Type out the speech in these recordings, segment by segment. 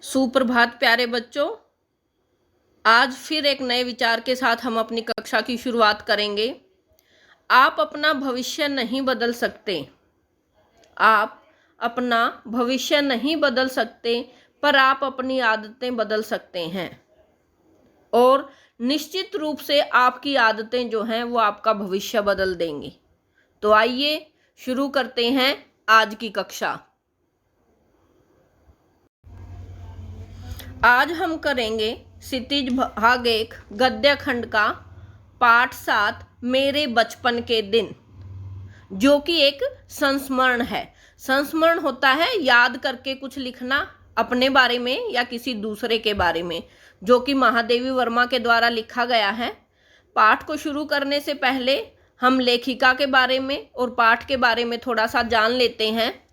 सुप्रभात प्यारे बच्चों। आज फिर एक नए विचार के साथ हम अपनी कक्षा की शुरुआत करेंगे। आप अपना भविष्य नहीं बदल सकते। आप अपना भविष्य नहीं बदल सकते, पर आप अपनी आदतें बदल सकते हैं। और निश्चित रूप से आपकी आदतें जो हैं वो आपका भविष्य बदल देंगी। तो आइए शुरू करते हैं आज की कक्षा। आज हम करेंगे क्षितिज भाग 1 गद्य खंड का पाठ 7 मेरे बचपन के दिन, जो कि एक संस्मरण है। संस्मरण होता है याद करके कुछ लिखना अपने बारे में या किसी दूसरे के बारे में, जो कि महादेवी वर्मा के द्वारा लिखा गया है। पाठ को शुरू करने से पहले हम लेखिका के बारे में और पाठ के बारे में थोड़ा सा जान लेते हैं।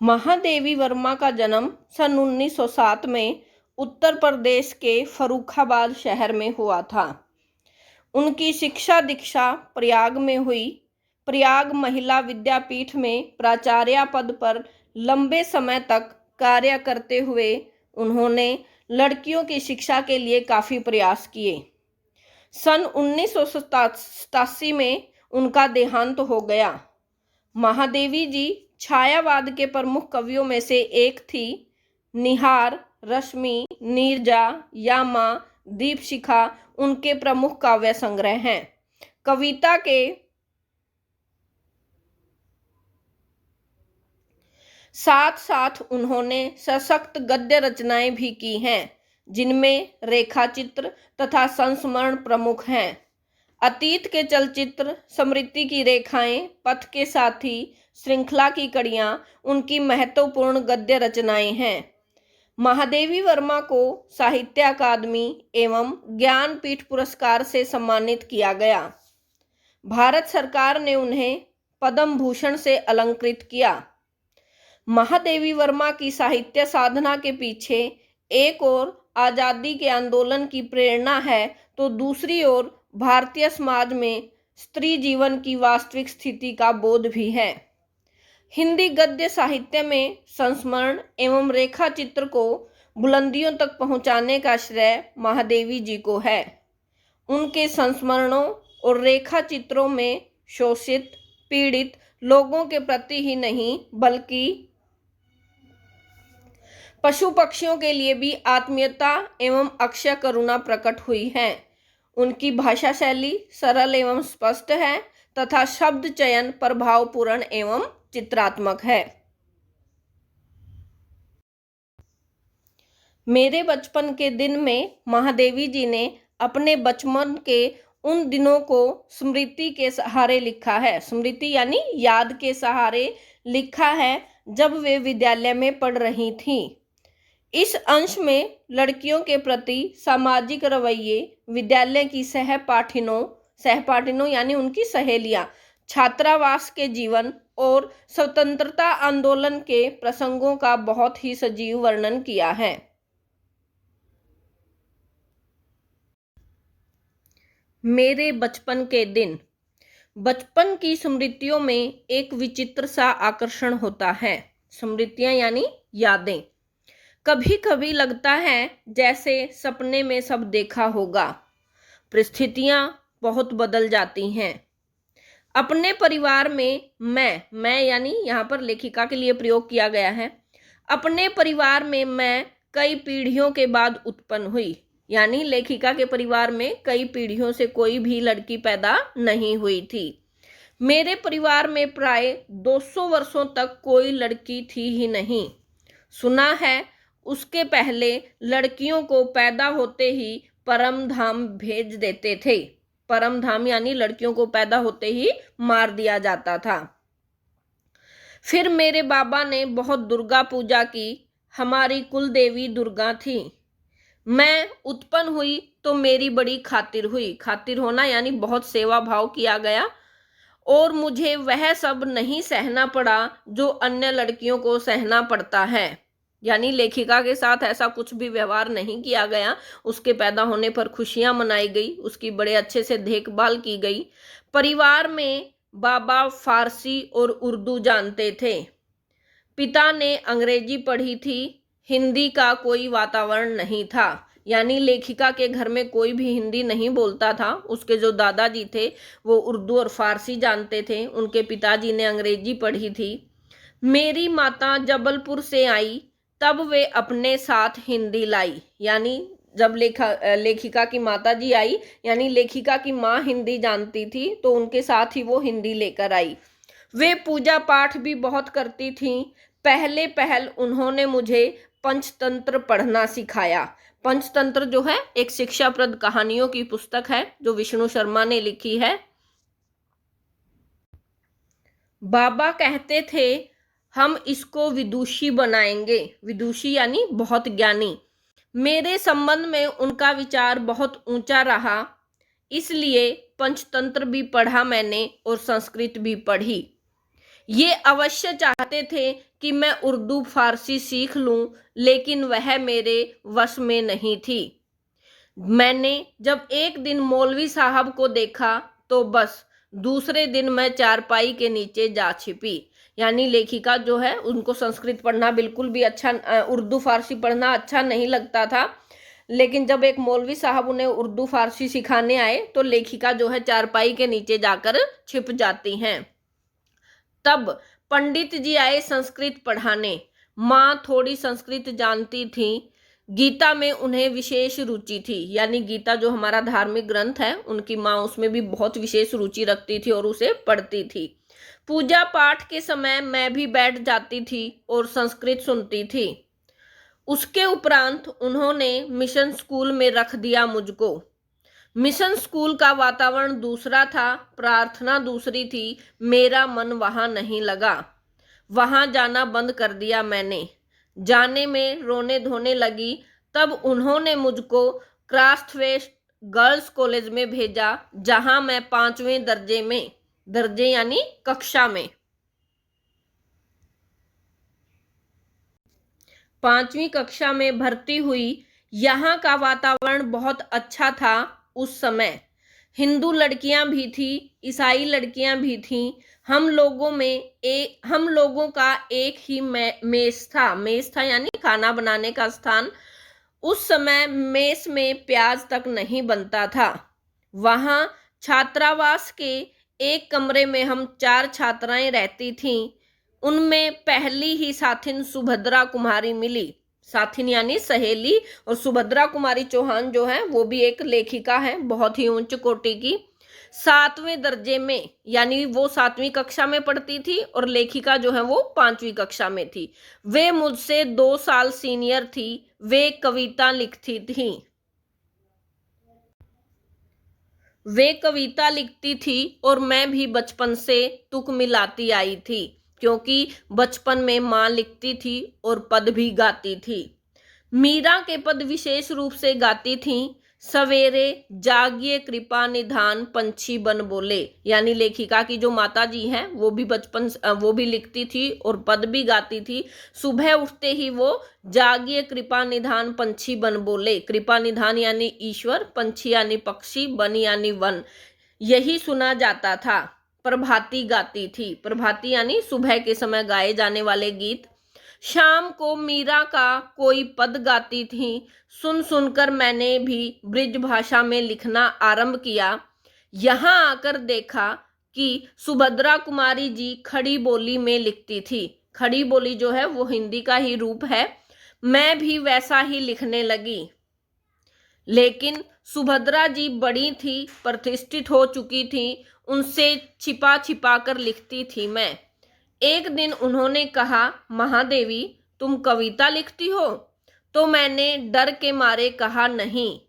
महादेवी वर्मा का जन्म सन 1907 में उत्तर प्रदेश के फर्रुखाबाद शहर में हुआ था। उनकी शिक्षा दीक्षा प्रयाग में हुई। प्रयाग महिला विद्यापीठ में प्राचार्य पद पर लंबे समय तक कार्य करते हुए उन्होंने लड़कियों की शिक्षा के लिए काफ़ी प्रयास किए। सन 1987 में उनका देहांत हो गया। महादेवी जी छायावाद के प्रमुख कवियों में से एक थी। निहार, रश्मि, नीरजा, यामा, दीपशिखा उनके प्रमुख काव्य संग्रह हैं। कविता के साथ साथ उन्होंने सशक्त गद्य रचनाएं भी की हैं, जिनमें रेखाचित्र तथा संस्मरण प्रमुख हैं। अतीत के चलचित्र, स्मृति की रेखाएं, पथ के साथी, श्रृंखला की कड़ियां उनकी महत्वपूर्ण गद्य रचनाएं हैं। महादेवी वर्मा को साहित्य अकादमी एवं ज्ञानपीठ पुरस्कार से सम्मानित किया गया। भारत सरकार ने उन्हें पद्म भूषण से अलंकृत किया। महादेवी वर्मा की साहित्य साधना के पीछे एक ओर आज़ादी के आंदोलन की प्रेरणा है, तो दूसरी ओर भारतीय समाज में स्त्री जीवन की वास्तविक स्थिति का बोध भी है। हिंदी गद्य साहित्य में संस्मरण एवं रेखा चित्र को बुलंदियों तक पहुंचाने का श्रेय महादेवी जी को है। उनके संस्मरणों और रेखा चित्रों में शोषित, पीड़ित लोगों के प्रति ही नहीं, बल्कि पशु पक्षियों के लिए भी आत्मीयता एवं अक्षय करुणा प्रकट हुई है। उनकी भाषा शैली सरल एवं स्पष्ट है तथा शब्द चयन प्रभावपूर्ण एवं चित्रात्मक है। मेरे बचपन के दिन में महादेवी जी ने अपने बचपन के उन दिनों को स्मृति के सहारे लिखा है। स्मृति यानी याद के सहारे लिखा है, जब वे विद्यालय में पढ़ रही थीं। इस अंश में लड़कियों के प्रति सामाजिक रवैये, विद्यालय की सहपाठिनों यानी उनकी सहेलियां, छात्रावास के जीवन और स्वतंत्रता आंदोलन के प्रसंगों का बहुत ही सजीव वर्णन किया है। मेरे बचपन के दिन। बचपन की स्मृतियों में एक विचित्र सा आकर्षण होता है। स्मृतियां यानी यादें। कभी कभी लगता है जैसे सपने में सब देखा होगा। परिस्थितियां बहुत बदल जाती हैं। अपने परिवार में मैं यानी यहाँ पर लेखिका के लिए प्रयोग किया गया है। अपने परिवार में मैं कई पीढ़ियों के बाद उत्पन्न हुई, यानी लेखिका के परिवार में कई पीढ़ियों से कोई भी लड़की पैदा नहीं हुई थी। मेरे परिवार में प्राय 200 वर्षों तक कोई लड़की थी ही नहीं। सुना है उसके पहले लड़कियों को पैदा होते ही परम धाम भेज देते थे। परम धाम यानी लड़कियों को पैदा होते ही मार दिया जाता था। फिर मेरे बाबा ने बहुत दुर्गा पूजा की। हमारी कुल देवी दुर्गा थी। मैं उत्पन्न हुई तो मेरी बड़ी खातिर हुई। खातिर होना यानी बहुत सेवा भाव किया गया, और मुझे वह सब नहीं सहना पड़ा जो अन्य लड़कियों को सहना पड़ता है। यानी लेखिका के साथ ऐसा कुछ भी व्यवहार नहीं किया गया। उसके पैदा होने पर खुशियां मनाई गई, उसकी बड़े अच्छे से देखभाल की गई। परिवार में बाबा फारसी और उर्दू जानते थे। पिता ने अंग्रेजी पढ़ी थी, हिंदी का कोई वातावरण नहीं था। यानी लेखिका के घर में कोई भी हिंदी नहीं बोलता था। उसके जो दादाजी थे वो उर्दू और फारसी जानते थे, उनके पिताजी ने अंग्रेजी पढ़ी थी। मेरी माता जबलपुर से आई, तब वे अपने साथ हिंदी लाई। यानी जब लेखिका की माता जी आई, यानी लेखिका की माँ हिंदी जानती थी तो उनके साथ ही वो हिंदी लेकर आई। वे पूजा पाठ भी बहुत करती थीं। पहले पहल उन्होंने मुझे पंचतंत्र पढ़ना सिखाया। पंचतंत्र जो है एक शिक्षाप्रद कहानियों की पुस्तक है जो विष्णु शर्मा ने लिखी है। बाबा कहते थे हम इसको विदुषी बनाएंगे। विदुषी यानी बहुत ज्ञानी। मेरे संबंध में उनका विचार बहुत ऊंचा रहा, इसलिए पंचतंत्र भी पढ़ा मैंने और संस्कृत भी पढ़ी। ये अवश्य चाहते थे कि मैं उर्दू फारसी सीख लूं, लेकिन वह मेरे वश में नहीं थी। मैंने जब एक दिन मौलवी साहब को देखा तो बस दूसरे दिन मैं चारपाई के नीचे जा छिपी। यानी लेखिका जो है उनको संस्कृत पढ़ना बिल्कुल भी उर्दू फारसी पढ़ना अच्छा नहीं लगता था, लेकिन जब एक मौलवी साहब उन्हें उर्दू फारसी सिखाने आए तो लेखिका जो है चारपाई के नीचे जाकर छिप जाती हैं। तब पंडित जी आए संस्कृत पढ़ाने। माँ थोड़ी संस्कृत जानती थी। गीता में उन्हें विशेष रुचि थी। यानी गीता जो हमारा धार्मिक ग्रंथ है, उनकी माँ उसमें भी बहुत विशेष रुचि रखती थी और उसे पढ़ती थी। पूजा पाठ के समय मैं भी बैठ जाती थी और संस्कृत सुनती थी। उसके उपरांत उन्होंने मिशन स्कूल में रख दिया मुझको। मिशन स्कूल का वातावरण दूसरा था, प्रार्थना दूसरी थी। मेरा मन वहां नहीं लगा। वहां जाना बंद कर दिया मैंने। जाने में रोने धोने लगी। तब उन्होंने मुझको क्रास्थवेस्ट गर्ल्स कॉलेज में भेजा, जहां मैं 5वें दर्जे में, दर्जे यानी कक्षा में, 5वीं कक्षा में भर्ती हुई। यहाँ का वातावरण बहुत अच्छा था। उस समय हिंदू लड़कियां भी थी, ईसाई लड़कियां भी थीं। हम लोगों का एक ही मेस था। मेस था यानी खाना बनाने का स्थान। उस समय मेस में प्याज तक नहीं बनता था। वहां छात्रावास के एक कमरे में हम 4 छात्राएं रहती थीं। उनमें पहली ही साथिन सुभद्रा कुमारी मिली। साथिन यानी सहेली। और सुभद्रा कुमारी चौहान जो है वो भी एक लेखिका है, बहुत ही उच्च कोटि की। 7वें दर्जे में, यानी वो 7वीं कक्षा में पढ़ती थी और लेखिका जो है वो 5वीं कक्षा में थी। वे मुझसे 2 साल सीनियर थी। वे कविता लिखती थी। और मैं भी बचपन से तुक मिलाती आई थी, क्योंकि बचपन में माँ लिखती थी और पद भी गाती थी। मीरा के पद विशेष रूप से गाती थीं। सवेरे जागिए कृपा निधान पंछी बन बोले। यानी लेखिका की जो माता जी हैं वो भी लिखती थी और पद भी गाती थी। सुबह उठते ही वो जागिए कृपा निधान पंछी बन बोले। कृपा निधान यानी ईश्वर, पंछी यानी पक्षी, बन यानी वन, यही सुना जाता था। प्रभाती गाती थी। प्रभाती यानी सुबह के समय गाए जाने वाले गीत। शाम को मीरा का कोई पद गाती थी। सुन सुनकर मैंने भी ब्रिज भाषा में लिखना आरंभ किया। यहाँ आकर देखा कि सुभद्रा कुमारी जी खड़ी बोली में लिखती थी। खड़ी बोली जो है वो हिंदी का ही रूप है। मैं भी वैसा ही लिखने लगी, लेकिन सुभद्रा जी बड़ी थी, प्रतिष्ठित हो चुकी थी। उनसे छिपा छिपा कर लिखती थी मैं। एक दिन उन्होंने कहा, महादेवी तुम कविता लिखती हो? तो मैंने डर के मारे कहा नहीं।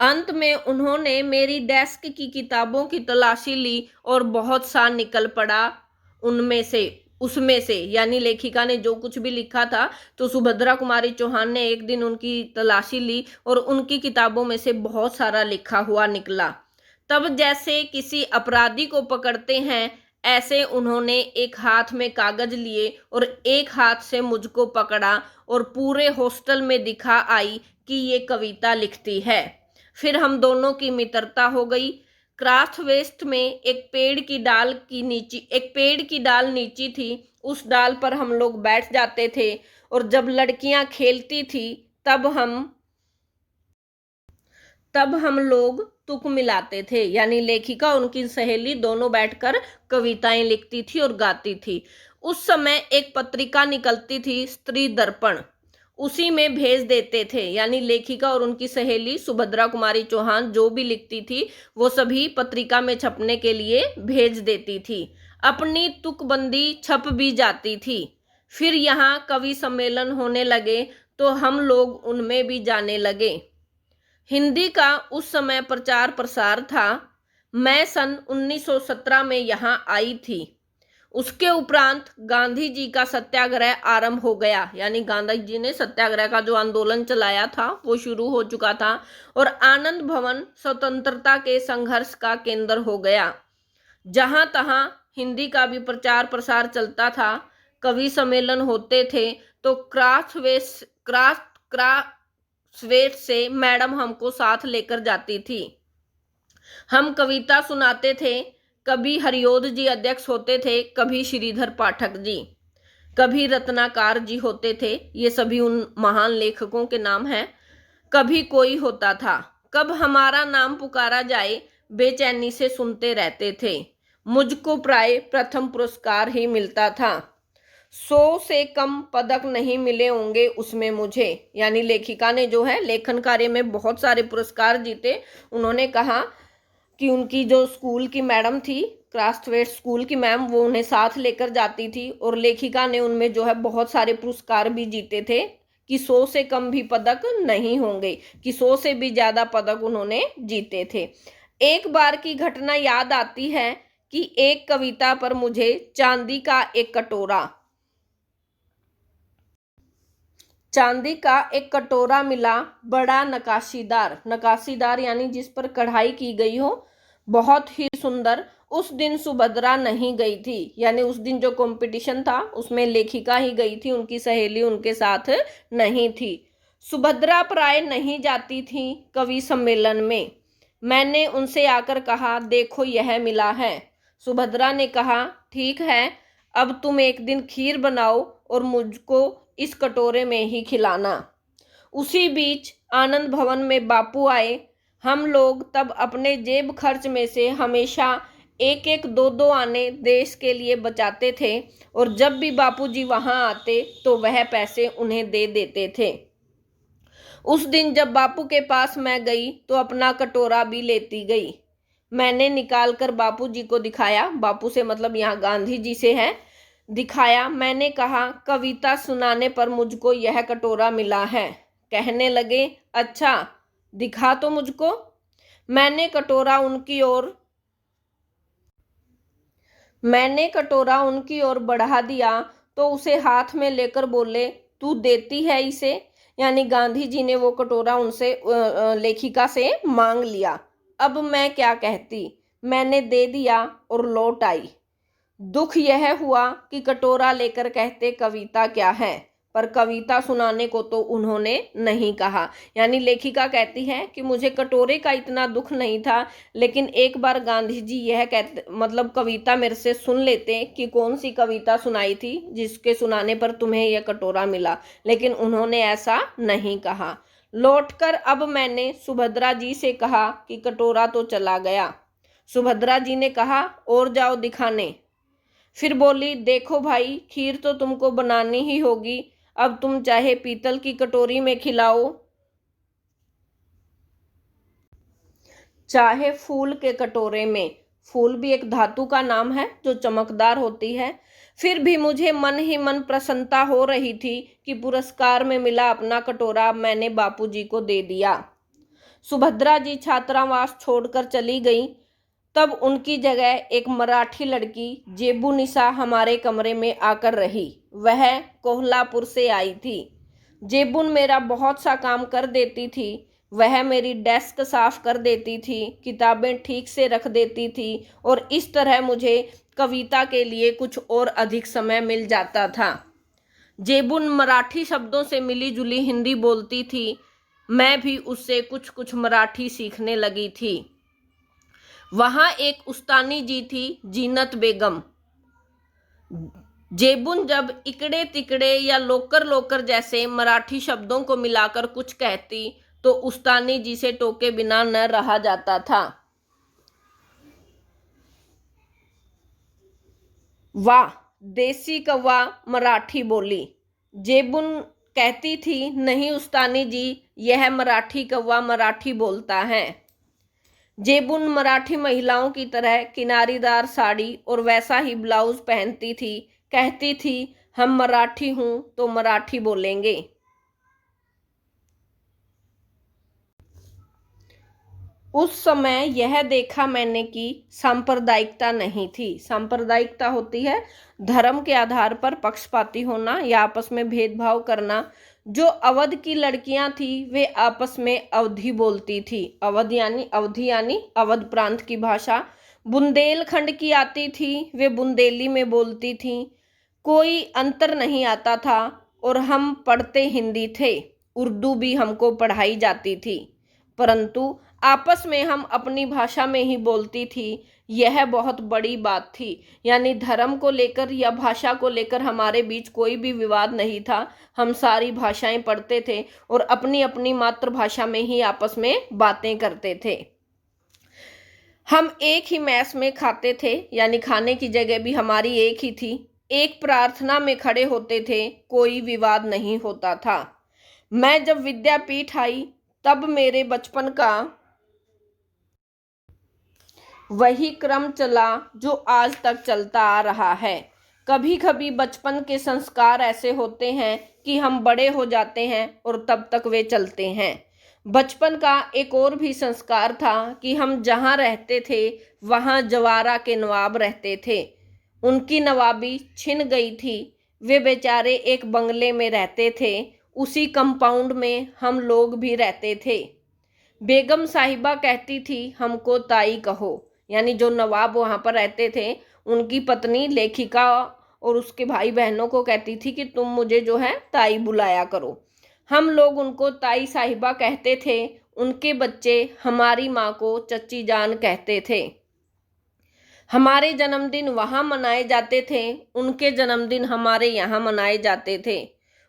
अंत में उन्होंने मेरी डेस्क की किताबों की तलाशी ली और बहुत सा निकल पड़ा उसमें से। यानी लेखिका ने जो कुछ भी लिखा था तो सुभद्रा कुमारी चौहान ने एक दिन उनकी तलाशी ली और उनकी किताबों में से बहुत सारा लिखा हुआ निकला। तब जैसे किसी अपराधी को पकड़ते हैं, ऐसे उन्होंने एक हाथ में कागज लिए और एक हाथ से मुझको पकड़ा और पूरे हॉस्टल में दिखा आई कि ये कविता लिखती है। फिर हम दोनों की मित्रता हो गई। क्राफ्टवेस्ट में एक पेड़ की डाल नीची थी, उस डाल पर हम लोग बैठ जाते थे और जब लड़कियां खेलती थी तब हम लोग तुक मिलाते थे, यानी लेखिका और उनकी सहेली दोनों बैठकर कविताएं लिखती थी और गाती थी। उस समय एक पत्रिका निकलती थी, स्त्री दर्पण, उसी में भेज देते थे, यानी लेखिका और उनकी सहेली सुभद्रा कुमारी चौहान जो भी लिखती थी वो सभी पत्रिका में छपने के लिए भेज देती थी। अपनी तुकबंदी छप भी जाती थी। फिर यहाँ कवि सम्मेलन होने लगे तो हम लोग उनमें भी जाने लगे। हिंदी का उस समय प्रचार प्रसार था। मैं सन 1917 में यहाँ आई थी। उसके उपरांत गांधी जी का सत्याग्रह आरंभ हो गया, यानी गांधी जी ने सत्याग्रह का जो आंदोलन चलाया था वो शुरू हो चुका था और आनंद भवन स्वतंत्रता के संघर्ष का केंद्र हो गया। जहां तहां हिंदी का भी प्रचार प्रसार चलता था, कवि सम्मेलन होते थे, तो क्राफ्टवेट से मैडम हमको साथ लेकर जाती थी। हम कविता सुनाते थे। कभी हरिओद जी अध्यक्ष होते थे, कभी श्रीधर पाठक जी, कभी रत्नाकर जी होते थे, ये सभी उन महान लेखकों के नाम हैं। कभी कोई होता था। कब हमारा नाम पुकारा जाए बेचैनी से सुनते रहते थे। मुझको प्राय प्रथम पुरस्कार ही मिलता था। 100 से कम पदक नहीं मिले होंगे उसमें मुझे, यानी लेखिका ने जो है लेखन कार्य में बहुत सारे पुरस्कार जीते। उन्होंने कहा कि उनकी जो स्कूल की मैडम थी, क्राफ्टवेट स्कूल की मैम, वो उन्हें साथ लेकर जाती थी और लेखिका ने उनमें जो है बहुत सारे पुरस्कार भी जीते थे कि 100 से कम भी पदक नहीं होंगे, कि 100 से भी ज्यादा पदक उन्होंने जीते थे। एक बार की घटना याद आती है कि एक कविता पर मुझे चांदी का एक कटोरा मिला, बड़ा नकाशीदार यानी जिस पर कढ़ाई की गई हो, बहुत ही सुंदर। उस दिन सुभद्रा नहीं गई थी, यानी उस दिन जो कंपटीशन था उसमें लेखिका ही गई थी, उनकी सहेली उनके साथ नहीं थी। सुभद्रा प्राय नहीं जाती थी कवि सम्मेलन में। मैंने उनसे आकर कहा, देखो यह मिला है। सुभद्रा ने कहा, ठीक है, अब तुम एक दिन खीर बनाओ और मुझको इस कटोरे में ही खिलाना। उसी बीच आनंद भवन में बापू आए। हम लोग तब अपने जेब खर्च में से हमेशा 1-1, 2-2 आने देश के लिए बचाते थे और जब भी बापूजी वहां आते तो वह पैसे उन्हें दे देते थे। उस दिन जब बापू के पास मैं गई तो अपना कटोरा भी लेती गई। मैंने निकाल कर बापूजी को दिखाया, बापू से मतलब यहाँ गांधी जी से है, दिखाया। मैंने कहा, कविता सुनाने पर मुझको यह कटोरा मिला है। कहने लगे, अच्छा दिखा तो मुझको। मैंने कटोरा उनकी ओर बढ़ा दिया तो उसे हाथ में लेकर बोले, तू देती है इसे, यानी गांधी जी ने वो कटोरा उनसे लेखिका से मांग लिया। अब मैं क्या कहती, मैंने दे दिया और लौट आई। दुख यह हुआ कि कटोरा लेकर कहते कविता क्या है, पर कविता सुनाने को तो उन्होंने नहीं कहा। यानी लेखिका कहती है कि मुझे कटोरे का इतना दुख नहीं था, लेकिन एक बार गांधी जी यह कहते मतलब कविता मेरे से सुन लेते कि कौन सी कविता सुनाई थी जिसके सुनाने पर तुम्हें यह कटोरा मिला, लेकिन उन्होंने ऐसा नहीं कहा। लौटकर अब मैंने सुभद्रा जी से कहा कि कटोरा तो चला गया। सुभद्रा जी ने कहा, और जाओ दिखाने। फिर बोली, देखो भाई, खीर तो तुमको बनानी ही होगी, अब तुम चाहे पीतल की कटोरी में खिलाओ चाहे फूल के कटोरे में। फूल भी एक धातु का नाम है जो चमकदार होती है। फिर भी मुझे मन ही मन प्रसन्नता हो रही थी कि पुरस्कार में मिला अपना कटोरा मैंने बापूजी को दे दिया। सुभद्रा जी छात्रावास छोड़कर चली गई। तब उनकी जगह एक मराठी लड़की जेबुनिसा हमारे कमरे में आकर रही। वह कोल्हापुर से आई थी। जेबुन मेरा बहुत सा काम कर देती थी। वह मेरी डेस्क साफ कर देती थी, किताबें ठीक से रख देती थी और इस तरह मुझे कविता के लिए कुछ और अधिक समय मिल जाता था। जेबुन मराठी शब्दों से मिली जुली हिंदी बोलती थी। मैं भी उससे कुछ कुछ मराठी सीखने लगी थी। वहां एक उस्तानी जी थी, जीनत बेगम। जेबुन जब इकड़े तिकड़े या लोकर लोकर जैसे मराठी शब्दों को मिलाकर कुछ कहती तो उस्तानी जी से टोके बिना न रहा जाता था। वाह, देसी कौवा मराठी बोली। जेबुन कहती थी, नहीं उस्तानी जी, यह मराठी कौवा मराठी बोलता है। जेबुन मराठी महिलाओं की तरह किनारीदार साड़ी और वैसा ही ब्लाउज पहनती थी। कहती थी, हम मराठी हूं तो मराठी बोलेंगे। उस समय यह देखा मैंने कि सांप्रदायिकता नहीं थी। सांप्रदायिकता होती है धर्म के आधार पर पक्षपाती होना या आपस में भेदभाव करना। जो अवध की लड़कियां थी वे आपस में अवधी बोलती थी। अवधि यानी अवध प्रांत की भाषा। बुंदेलखंड की आती थी, वे बुंदेली में बोलती थी। कोई अंतर नहीं आता था और हम पढ़ते हिंदी थे। उर्दू भी हमको पढ़ाई जाती थी, परंतु आपस में हम अपनी भाषा में ही बोलती थी। यह बहुत बड़ी बात थी। यानी धर्म को लेकर या भाषा को लेकर हमारे बीच कोई भी विवाद नहीं था। हम सारी भाषाएं पढ़ते थे और अपनी अपनी मातृभाषा में ही आपस में बातें करते थे। हम एक ही मैस में खाते थे, यानी खाने की जगह भी हमारी एक ही थी। एक प्रार्थना में खड़े होते थे, कोई विवाद नहीं होता था। मैं जब विद्यापीठ आई तब मेरे बचपन का वही क्रम चला जो आज तक चलता आ रहा है। कभी कभी बचपन के संस्कार ऐसे होते हैं कि हम बड़े हो जाते हैं और तब तक वे चलते हैं। बचपन का एक और भी संस्कार था कि हम जहाँ रहते थे वहाँ जवारा के नवाब रहते थे। उनकी नवाबी छिन गई थी। वे बेचारे एक बंगले में रहते थे। उसी कंपाउंड में हम लोग भी रहते थे। बेगम साहिबा कहती थी, हमको ताई कहो। यानी जो नवाब वहाँ पर रहते थे उनकी पत्नी लेखिका और उसके भाई बहनों को कहती थी कि तुम मुझे जो है ताई बुलाया करो। हम लोग उनको ताई साहिबा कहते थे। उनके बच्चे हमारी माँ को चच्ची जान कहते थे। हमारे जन्मदिन वहाँ मनाए जाते थे, उनके जन्मदिन हमारे यहाँ मनाए जाते थे।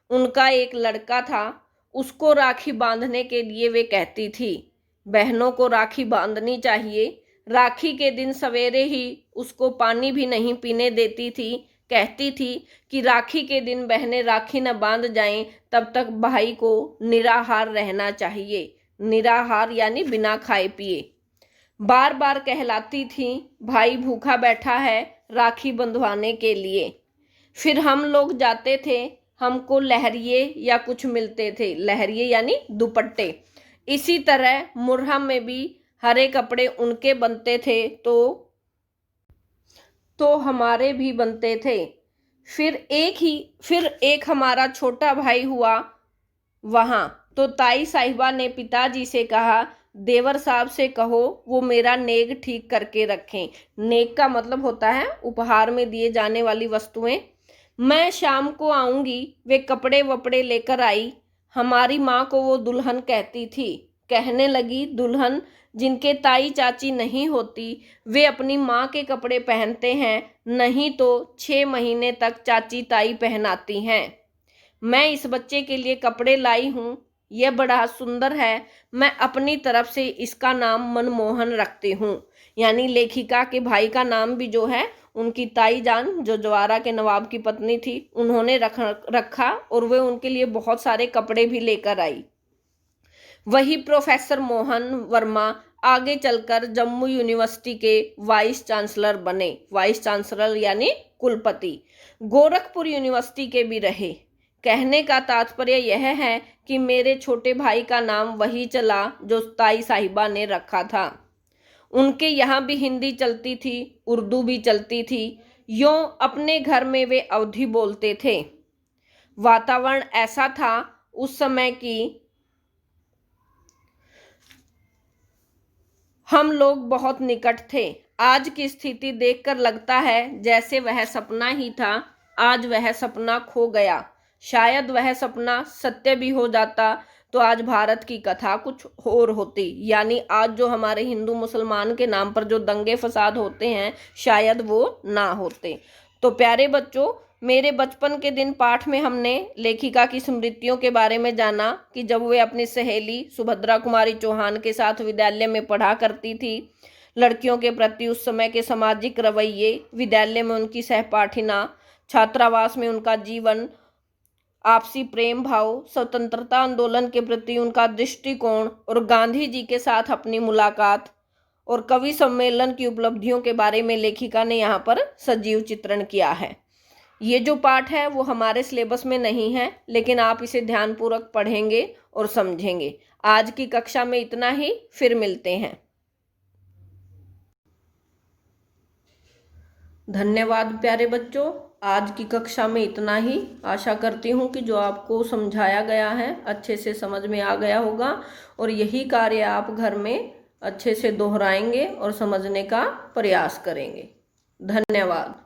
उनका एक लड़का था, उसको राखी बांधने के लिए वे कहती थी, बहनों को राखी बांधनी चाहिए। राखी के दिन सवेरे ही उसको पानी भी नहीं पीने देती थी। कहती थी कि राखी के दिन बहनें राखी न बांध जाएं तब तक भाई को निराहार रहना चाहिए। निराहार यानी बिना खाए पिए। बार बार कहलाती थी, भाई भूखा बैठा है राखी बंधवाने के लिए। फिर हम लोग जाते थे, हमको लहरिये या कुछ मिलते थे। लहरिये यानी दुपट्टे। इसी तरह मुरहम में भी हरे कपड़े उनके बनते थे तो हमारे भी बनते थे। फिर एक हमारा छोटा भाई हुआ वहाँ, तो ताई साहिबा ने पिताजी से कहा, देवर साहब से कहो वो मेरा नेग ठीक करके रखें। नेग का मतलब होता है उपहार में दिए जाने वाली वस्तुएं। मैं शाम को आऊंगी। वे कपड़े वपड़े लेकर आई। हमारी माँ को वो दुल्हन कहती थी। कहने लगी, दुल्हन जिनके ताई चाची नहीं होती वे अपनी माँ के कपड़े पहनते हैं, नहीं तो 6 महीने तक चाची ताई पहनाती हैं। मैं इस बच्चे के लिए कपड़े लाई हूँ, यह बड़ा सुंदर है। मैं अपनी तरफ से इसका नाम मनमोहन रखती हूँ। यानी लेखिका के भाई का नाम भी जो है उनकी ताई जान जो जवारा के नवाब की पत्नी थी उन्होंने रखा और वे उनके लिए बहुत सारे कपड़े भी लेकर आई। वही प्रोफेसर मोहन वर्मा आगे चलकर जम्मू यूनिवर्सिटी के वाइस चांसलर बने। वाइस चांसलर यानी कुलपति। गोरखपुर यूनिवर्सिटी के भी रहे। कहने का तात्पर्य यह है कि मेरे छोटे भाई का नाम वही चला जो ताई साहिबा ने रखा था। उनके यहाँ भी हिंदी चलती थी, उर्दू भी चलती थी। यूं अपने घर में वे अवधी बोलते थे। वातावरण ऐसा था उस समय कि हम लोग बहुत निकट थे। आज की स्थिति देखकर लगता है जैसे वह सपना ही था। आज वह सपना खो गया। शायद वह सपना सत्य भी हो जाता तो आज भारत की कथा कुछ और होती। यानी आज जो हमारे हिंदू मुसलमान के नाम पर जो दंगे फसाद होते हैं, शायद वो ना होते। तो प्यारे बच्चों, मेरे बचपन के दिन पाठ में हमने लेखिका की स्मृतियों के बारे में जाना कि जब वे अपनी सहेली सुभद्रा कुमारी चौहान के साथ विद्यालय में पढ़ा करती थी, लड़कियों के प्रति उस समय के सामाजिक रवैये, विद्यालय में उनकी सहपाठिना, छात्रावास में उनका जीवन, आपसी प्रेम भाव, स्वतंत्रता आंदोलन के प्रति उनका दृष्टिकोण और गांधी जी के साथ अपनी मुलाकात और कवि सम्मेलन की उपलब्धियों के बारे में लेखिका ने यहाँ पर सजीव चित्रण किया है। ये जो पाठ है वो हमारे सिलेबस में नहीं है, लेकिन आप इसे ध्यानपूर्वक पढ़ेंगे और समझेंगे। आज की कक्षा में इतना ही, फिर मिलते हैं। धन्यवाद प्यारे बच्चों, आज की कक्षा में इतना ही। आशा करती हूँ कि जो आपको समझाया गया है अच्छे से समझ में आ गया होगा और यही कार्य आप घर में अच्छे से दोहराएंगे और समझने का प्रयास करेंगे। धन्यवाद।